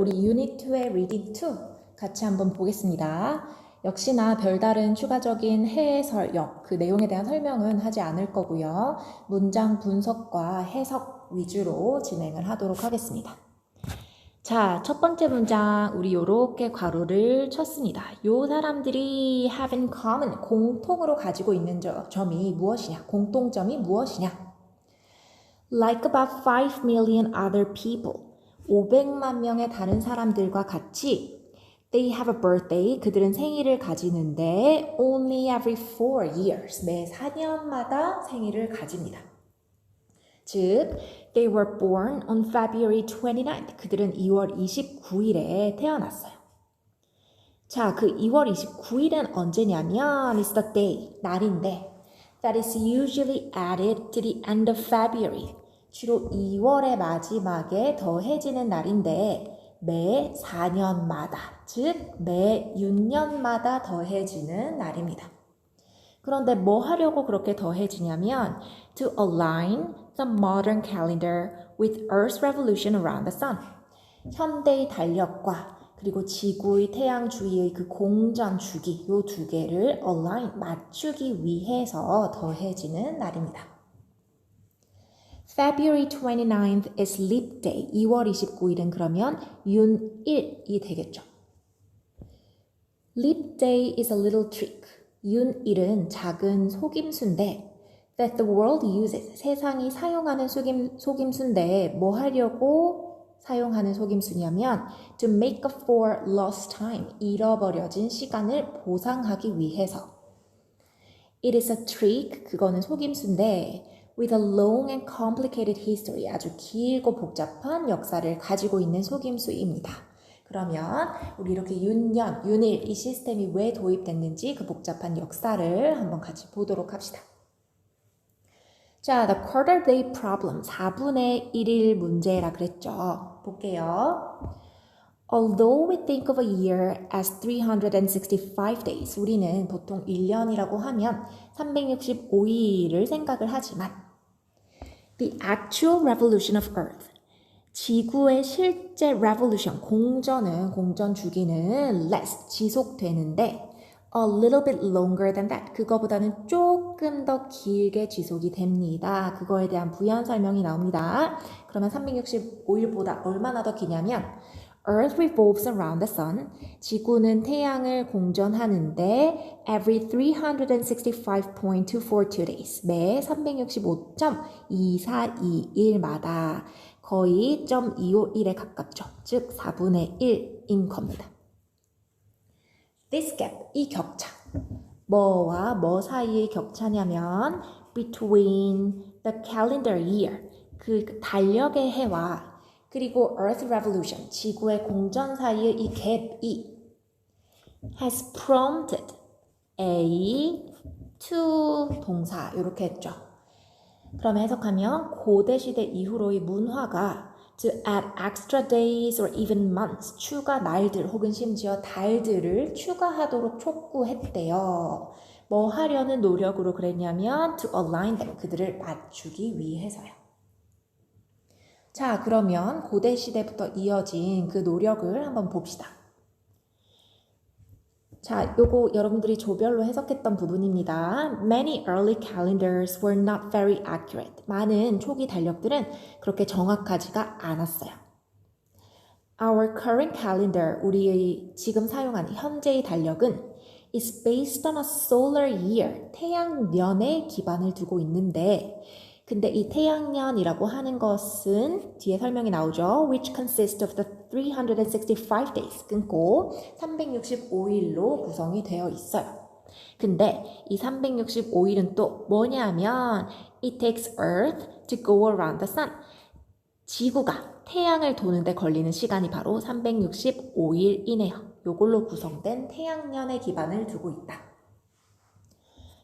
우리 Unit 2의 Reading 2 같이 한번 보겠습니다. 역시나 별다른 추가적인 해설형, 그 내용에 대한 설명은 하지 않을 거고요. 문장 분석과 해석 위주로 진행을 하도록 하겠습니다. 자, 첫 번째 문장 우리 요렇게 괄호를 쳤습니다. 요 사람들이 have in common, 공통으로 가지고 있는 점이 무엇이냐? 공통점이 무엇이냐? Like about 5 million other people, 500만 명의 다른 사람들과 같이 They have a birthday, 그들은 생일을 가지는데 only every 4 years, 매 4년마다 생일을 가집니다. 즉, they were born on February 29th. 그들은 2월 29일에 태어났어요. 자, 그 2월 29일은 언제냐면 it's the day, 날인데 that is usually added to the end of February. 주로 2월의 마지막에 더해지는 날인데 매 4년마다, 즉 매 6년마다 더해지는 날입니다. 그런데 뭐 하려고 그렇게 더해지냐면 to align the modern calendar with Earth's revolution around the sun. 현대의 달력과 그리고 지구의 태양 주위의 그 공전 주기, 요 두 개를 align, 맞추기 위해서 더해지는 날입니다. February 29th is leap day. 2월 29일은 그러면 윤일이 되겠죠. Leap day is a little trick. 윤일은 작은 속임수인데 that the world uses, 세상이 사용하는 속임수인데 뭐 하려고 사용하는 속임수냐면 to make up for lost time, 잃어버려진 시간을 보상하기 위해서. It is a trick, 그거는 속임수인데 with a long and complicated history, 아주 길고 복잡한 역사를 가지고 있는 속임수입니다. 그러면 우리 이렇게 윤년, 윤일 이 시스템이 왜 도입됐는지 그 복잡한 역사를 한번 같이 보도록 합시다. 자, the quarter day problem, 4분의 1일 문제라 그랬죠. 볼게요. Although we think of a year as 365 days, 우리는 보통 1년이라고 하면 365일을 생각을 하지만 the actual revolution of Earth, 지구의 실제 revolution, 공전 주기는 less, 지속되는데 a little bit longer than that, 그거보다는 조금 더 길게 지속이 됩니다. 그거에 대한 부연 설명이 나옵니다. 그러면 365일보다 얼마나 더 기냐면 Earth revolves around the sun, 지구는 태양을 공전하는데 every 365.242 days, 매 365.242일마다 거의 0.251에 가깝죠. 즉 4분의 1인 겁니다. This gap, 이 격차, 뭐와 뭐 사이의 격차냐면 between the calendar year, 그 달력의 해와 그리고 Earth Revolution, 지구의 공전 사이의 이 갭이 has prompted A to 동사, 이렇게 했죠. 그럼 해석하면 고대시대 이후로의 문화가 to add extra days or even months, 추가 날들 혹은 심지어 달들을 추가하도록 촉구했대요. 뭐 하려는 노력으로 그랬냐면 to align them, 그들을 맞추기 위해서요. 자, 그러면 고대 시대부터 이어진 그 노력을 한번 봅시다. 자, 요거 여러분들이 조별로 해석했던 부분입니다. Many early calendars were not very accurate. 많은 초기 달력들은 그렇게 정확하지가 않았어요. Our current calendar, 우리의 지금 사용하는 현재의 달력은 is based on a solar year, 태양년에 기반을 두고 있는데 근데 이 태양년이라고 하는 것은 뒤에 설명이 나오죠. which consists of the 365 days, 끊고 365일로 구성이 되어 있어요. 근데 이 365일은 또 뭐냐면 it takes Earth to go around the sun. 지구가 태양을 도는데 걸리는 시간이 바로 365일이네요. 요걸로 구성된 태양년의 기반을 두고 있다.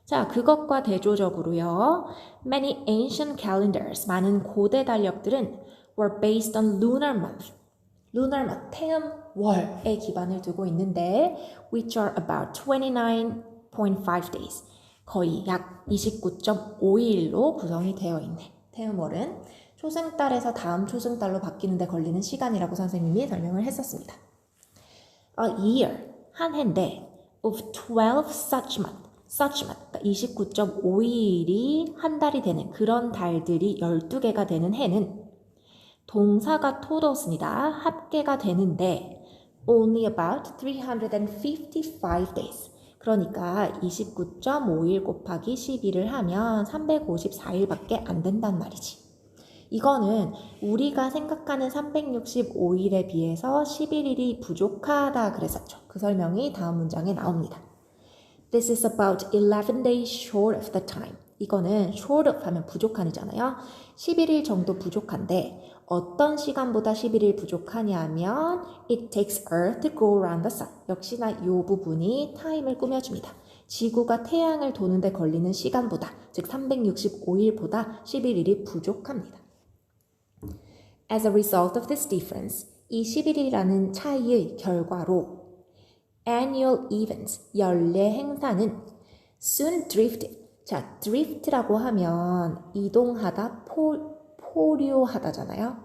자, 그것과 대조적으로요. Many ancient calendars, 많은 고대 달력들은 were based on lunar month. lunar month, 태음월에 기반을 두고 있는데 which are about 29.5 days. 거의 약 29.5일로 구성이 되어 있네. 태음월은 초승달에서 다음 초승달로 바뀌는데 걸리는 시간이라고 선생님이 설명을 했었습니다. A year, 한 해인데 of 12 such month, 그러니까 29.5일이 한 달이 되는 그런 달들이 12개가 되는 해는 동사가 totals입니다. 합계가 되는데 only about 355 days. 그러니까 29.5일 곱하기 12를 하면 354일밖에 안 된단 말이지. 이거는 우리가 생각하는 365일에 비해서 11일이 부족하다 그랬었죠. 그 설명이 다음 문장에 나옵니다. This is about 11 days short of the time. 이거는 short of 하면 부족한이잖아요. 11일 정도 부족한데 어떤 시간보다 11일 부족하냐 하면 It takes Earth to go around the sun. 역시나 이 부분이 타임을 꾸며줍니다. 지구가 태양을 도는데 걸리는 시간보다, 즉 365일보다 11일이 부족합니다. As a result of this difference, 이 11일이라는 차이의 결과로 annual events, 연례 행사는 soon drifted. 자, drift라고 하면 이동하다, 포류하다잖아요.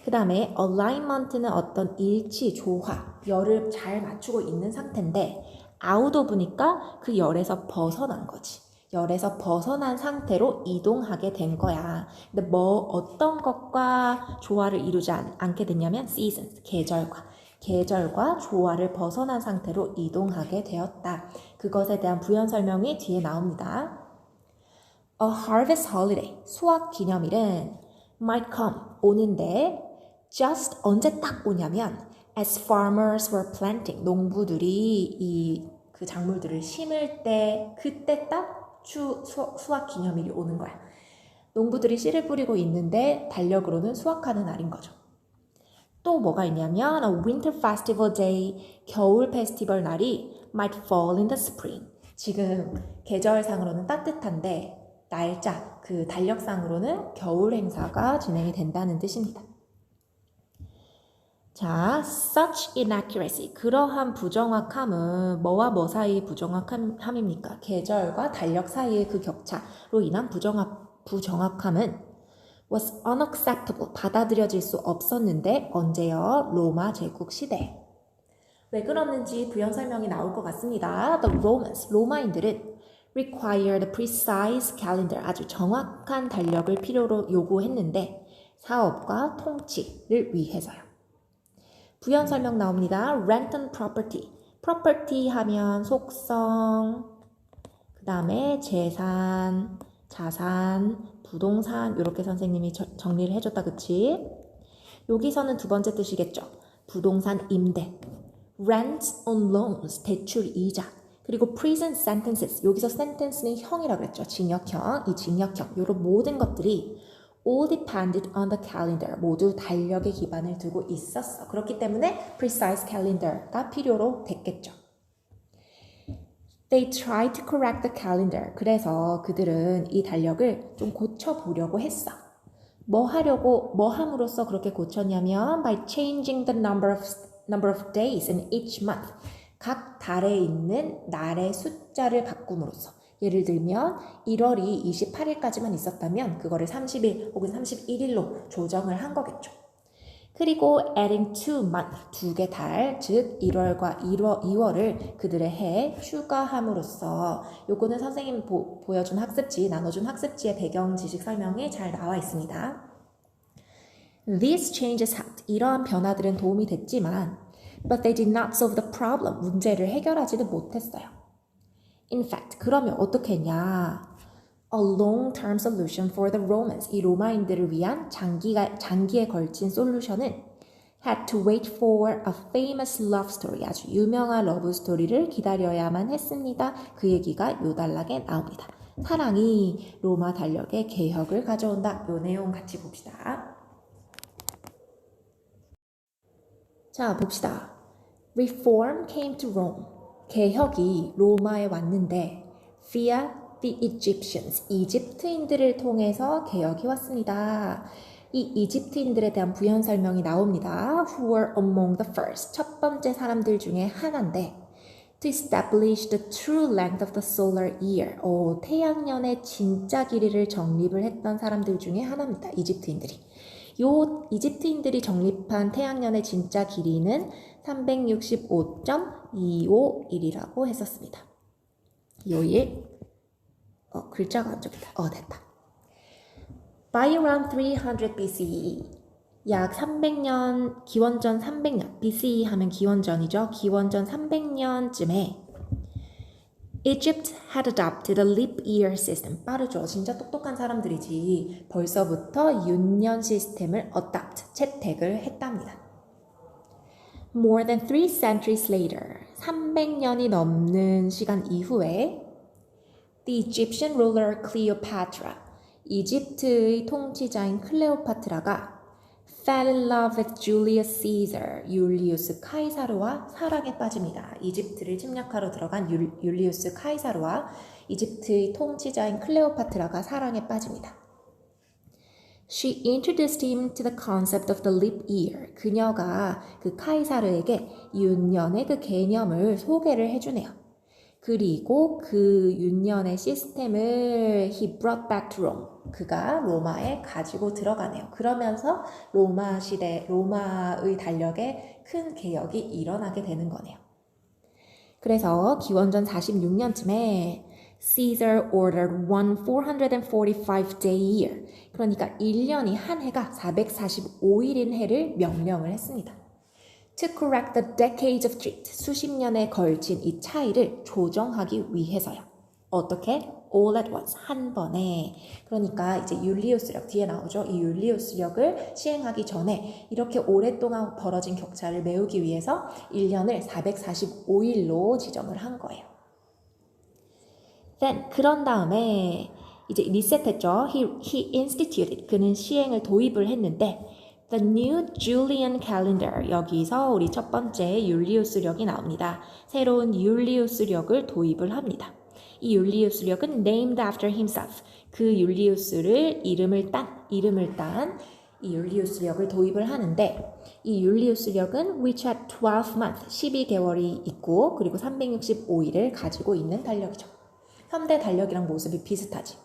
그 다음에 alignment는 어떤 일치, 조화, 열을 잘 맞추고 있는 상태인데 out of니까 그 열에서 벗어난 거지. 열에서 벗어난 상태로 이동하게 된 거야. 근데 어떤 것과 조화를 이루지 않게 됐냐면 seasons, 계절과 조화를 벗어난 상태로 이동하게 되었다. 그것에 대한 부연 설명이 뒤에 나옵니다. A harvest holiday, 수확 기념일은 might come, 오는데 just 언제 딱 오냐면 as farmers were planting, 농부들이 그 작물들을 심을 때 그때 딱 수확 기념일이 오는 거야. 농부들이 씨를 뿌리고 있는데 달력으로는 수확하는 날인 거죠. 또 뭐가 있냐면 a winter festival day, 겨울 페스티벌 날이 might fall in the spring. 지금 계절상으로는 따뜻한데 날짜, 그 달력상으로는 겨울 행사가 진행이 된다는 뜻입니다. 자, such inaccuracy, 그러한 부정확함은 뭐와 뭐 사이의 부정확함입니까? 계절과 달력 사이의 그 격차로 인한 부정확함은 was unacceptable, 받아들여질 수 없었는데 언제요? 로마 제국 시대. 왜 그러는지 부연 설명이 나올 것 같습니다. The Romans, 로마인들은 required a precise calendar, 아주 정확한 달력을 필요로 요구했는데 사업과 통치를 위해서요. 부연 설명 나옵니다. Rent and property. property 하면 속성, 그 다음에 재산, 자산, 부동산 이렇게 선생님이 정리를 해줬다 그치? 여기서는 두 번째 뜻이겠죠. 부동산 임대. Rent on loans, 대출 이자. 그리고 prison sentences, 여기서 sentence는 형이라고 그랬죠. 징역형, 이 징역형, 이런 모든 것들이 all depended on the calendar, 모두 달력에 기반을 두고 있었어. 그렇기 때문에 precise calendar가 필요로 됐겠죠. They tried to correct the calendar. 그래서 그들은 이 달력을 좀 고쳐보려고 했어. 뭐 함으로써 그렇게 고쳤냐면 by changing the number of days in each month. 각 달에 있는 날의 숫자를 바꿈으로써. 예를 들면 1월이 28일까지만 있었다면 그거를 30일 혹은 31일로 조정을 한 거겠죠. 그리고 adding to month, 두 개 달, 즉 1월과 2월을 그들의 해에 추가함으로써 요거는 선생님 보여준 학습지, 나눠준 학습지의 배경 지식 설명에 잘 나와 있습니다. These changes helped. 이러한 변화들은 도움이 됐지만 but they did not solve the problem. 문제를 해결하지는 못했어요. In fact, 그러면 어떻게 했냐? A long-term solution for the Romans. 이 로마인들을 위한 장기에 걸친 솔루션은 had to wait for a famous love story. 아주 유명한 러브 스토리를 기다려야만 했습니다. 그 얘기가 요 단락에 나옵니다. 사랑이 로마 달력에 개혁을 가져온다. 요 내용 같이 봅시다. 자, 봅시다. Reform came to Rome. 개혁이 로마에 왔는데 via the Egyptians, 이집트인들을 통해서 개혁이 왔습니다. 이 이집트인들에 대한 부연 설명이 나옵니다. Who were among the first, 첫 번째 사람들 중에 하나인데 To establish the true length of the solar year. 태양년의 진짜 길이를 정립을 했던 사람들 중에 하나입니다. 이집트인들이. 요 이집트인들이 정립한 태양년의 진짜 길이는 365.251이라고 했었습니다. 요일. 글자가 안 적힌다. 됐다. By around 300 BCE. 약 300년, 기원전 300년, BCE 하면 기원전이죠. 기원전 300년쯤에 Egypt had adopted a leap year system. 빠르죠. 진짜 똑똑한 사람들이지. 벌써부터 윤년 시스템을 채택을 했답니다. More than 3 centuries later, 300년이 넘는 시간 이후에 The Egyptian ruler Cleopatra, 이집트의 통치자인 클레오파트라가 fell in love with Julius Caesar, 율리우스 카이사르와 사랑에 빠집니다. 이집트를 침략하러 들어간 율리우스 카이사르와 이집트의 통치자인 클레오파트라가 사랑에 빠집니다. She introduced him to the concept of the leap year. 그녀가 그 카이사르에게 윤년의 그 개념을 소개를 해주네요. 그리고 그 윤년의 시스템을 he brought back to Rome. 그가 로마에 가지고 들어가네요. 그러면서 로마의 달력에 큰 개혁이 일어나게 되는 거네요. 그래서 기원전 46년쯤에 Caesar ordered one 445-day year. 그러니까 1년이 한 해가 445일인 해를 명령을 했습니다. To correct the decades of drift, 수십 년에 걸친 이 차이를 조정하기 위해서요. 어떻게? All at once, 한 번에. 그러니까 이제 율리우스력 뒤에 나오죠. 이 율리우스력을 시행하기 전에 이렇게 오랫동안 벌어진 격차를 메우기 위해서 1년을 445일로 지정을 한 거예요. Then 그런 다음에 이제 리셋했죠. He instituted, 그는 시행을 도입을 했는데 The new Julian calendar. 여기서 우리 첫 번째 율리우스력이 나옵니다. 새로운 율리우스력을 도입을 합니다. 이 율리우스력은 named after himself. 그 율리우스를 이름을 딴 이 율리우스력을 도입을 하는데 이 율리우스력은 which had 12 months, 12개월이 있고 그리고 365일을 가지고 있는 달력이죠. 현대 달력이랑 모습이 비슷하지.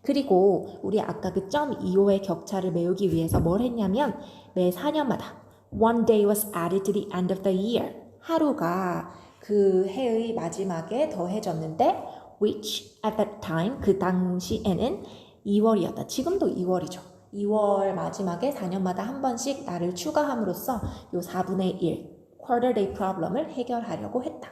그리고 우리 아까 그 0.25의 격차를 메우기 위해서 뭘 했냐면 매 4년마다 one day was added to the end of the year. 하루가 그 해의 마지막에 더해졌는데 which at that time, 그 당시에는 2월이었다. 지금도 2월이죠. 2월 마지막에 4년마다 한 번씩 날을 추가함으로써 요 4분의 1 quarter day problem을 해결하려고 했다.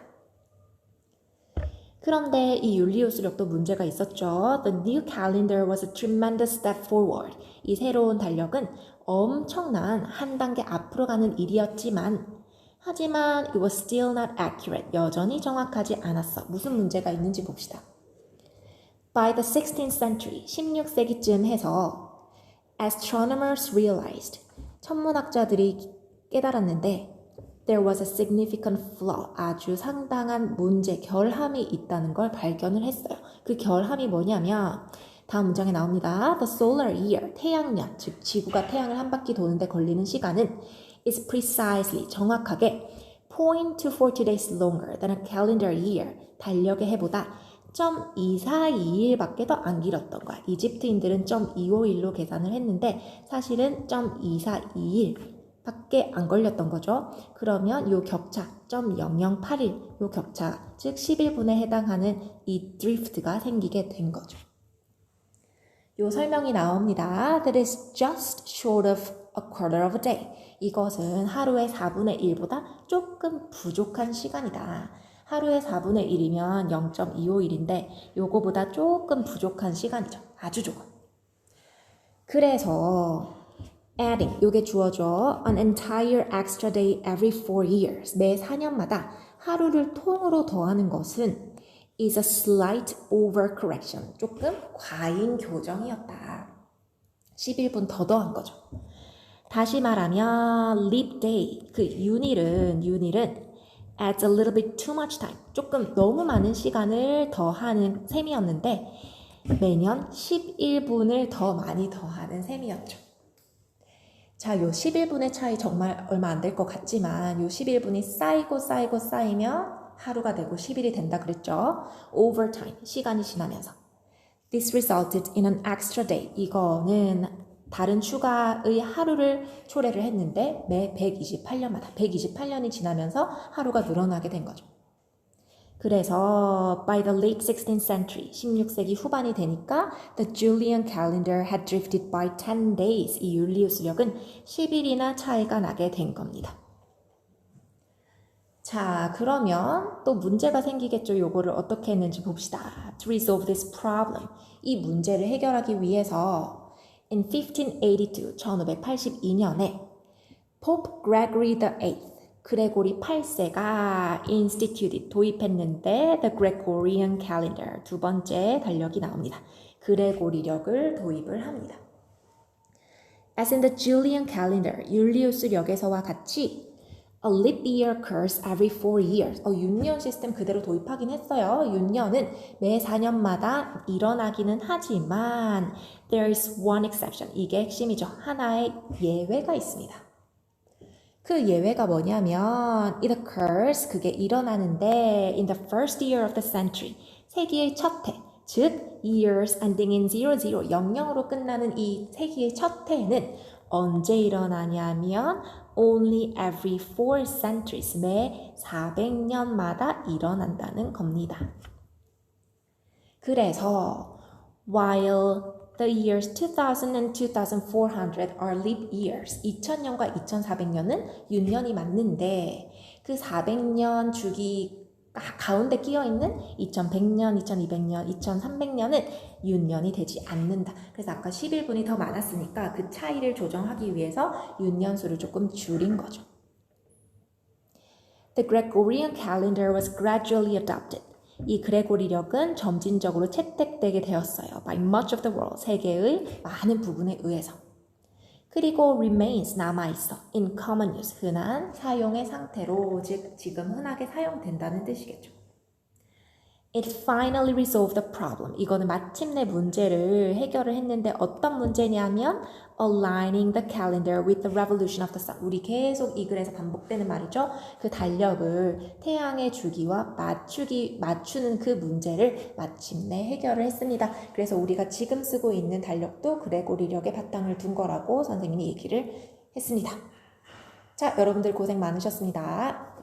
그런데 이 율리우스력도 문제가 있었죠. The new calendar was a tremendous step forward. 이 새로운 달력은 엄청난 한 단계 앞으로 가는 일이었지만 하지만 it was still not accurate. 여전히 정확하지 않았어. 무슨 문제가 있는지 봅시다. By the 16th century, 16세기쯤 해서 astronomers realized, 천문학자들이 깨달았는데 There was a significant flaw, 아주 상당한 문제, 결함이 있다는 걸 발견을 했어요. 그 결함이 뭐냐면 다음 문장에 나옵니다. The solar year, 태양년, 즉 지구가 태양을 한 바퀴 도는데 걸리는 시간은 is precisely, 정확하게 0.242 days longer than a calendar year, 달력의 해보다 0.242일밖에 더 안 길었던 거야. 이집트인들은 0.251로 계산을 했는데 사실은 0.242일 밖에 안 걸렸던 거죠. 그러면 이 격차 0.0081, 이 격차, 즉 11분에 해당하는 이 드리프트가 생기게 된 거죠. 이 설명이 나옵니다. That is just short of a quarter of a day. 이것은 하루의 4분의 1보다 조금 부족한 시간이다. 하루의 4분의 1이면 0.251인데 요거보다 조금 부족한 시간이죠. 아주 조금. 그래서 adding, 요게 주어져. An entire extra day every 4 years. 매 4년마다 하루를 통으로 더하는 것은 is a slight overcorrection. 조금 과잉 교정이었다. 11분 더 더한 거죠. 다시 말하면 leap day, 그 윤일은 adds a little bit too much time. 조금 너무 많은 시간을 더하는 셈이었는데 매년 11분을 더 많이 더하는 셈이었죠. 자, 요 11분의 차이 정말 얼마 안 될 것 같지만 요 11분이 쌓이면 하루가 되고 10일이 된다 그랬죠. Over time, 시간이 지나면서. This resulted in an extra day. 이거는 다른 추가의 하루를 초래를 했는데 매 128년마다 128년이 지나면서 하루가 늘어나게 된 거죠. 그래서 by the late 16th century, 16세기 후반이 되니까 the Julian calendar had drifted by 10 days. 이 율리우스력은 10일이나 차이가 나게 된 겁니다. 자, 그러면 또 문제가 생기겠죠. 요거를 어떻게 했는지 봅시다. To resolve this problem. 이 문제를 해결하기 위해서 in 1582, 1582년에 Pope Gregory VIII, 그레고리 8세가 instituted, 도입했는데 the Gregorian calendar, 두 번째 달력이 나옵니다. 그레고리력을 도입을 합니다. As in the Julian calendar, 율리우스력에서와 같이 A leap year occurs every 4 years. 윤년 시스템 그대로 도입하긴 했어요. 윤년은 매 4년마다 일어나기는 하지만 there is one exception. 이게 핵심이죠. 하나의 예외가 있습니다. 그 예외가 뭐냐면 it occurs, 그게 일어나는데 in the first year of the century, 세기의 첫 해, 즉 years ending in 00, 00으로 끝나는 이 세기의 첫 해는 언제 일어나냐면 only every 4 centuries, 매 400년마다 일어난다는 겁니다. 그래서 while the years 2000 and 2400 are leap years, 2000년과 2400년은 윤년이 맞는데 그 400년 주기 가운데 끼어있는 2100년, 2200년, 2300년은 윤년이 되지 않는다. 그래서 아까 11분이 더 많았으니까 그 차이를 조정하기 위해서 윤년수를 조금 줄인 거죠. The Gregorian calendar was gradually adopted. 이 그레고리력은 점진적으로 채택되게 되었어요. By much of the world, 세계의 많은 부분에 의해서. 그리고 remains, 남아있어. in common use, 흔한 사용의 상태로, 즉 지금 흔하게 사용된다는 뜻이겠죠. It finally resolved the problem. 이거는 마침내 문제를 해결을 했는데 어떤 문제냐면 aligning the calendar with the revolution of the sun. 우리 계속 이 글에서 반복되는 말이죠. 그 달력을 태양의 주기와 맞추는 그 문제를 마침내 해결을 했습니다. 그래서 우리가 지금 쓰고 있는 달력도 그레고리력의 바탕을 둔 거라고 선생님이 얘기를 했습니다. 자, 여러분들 고생 많으셨습니다.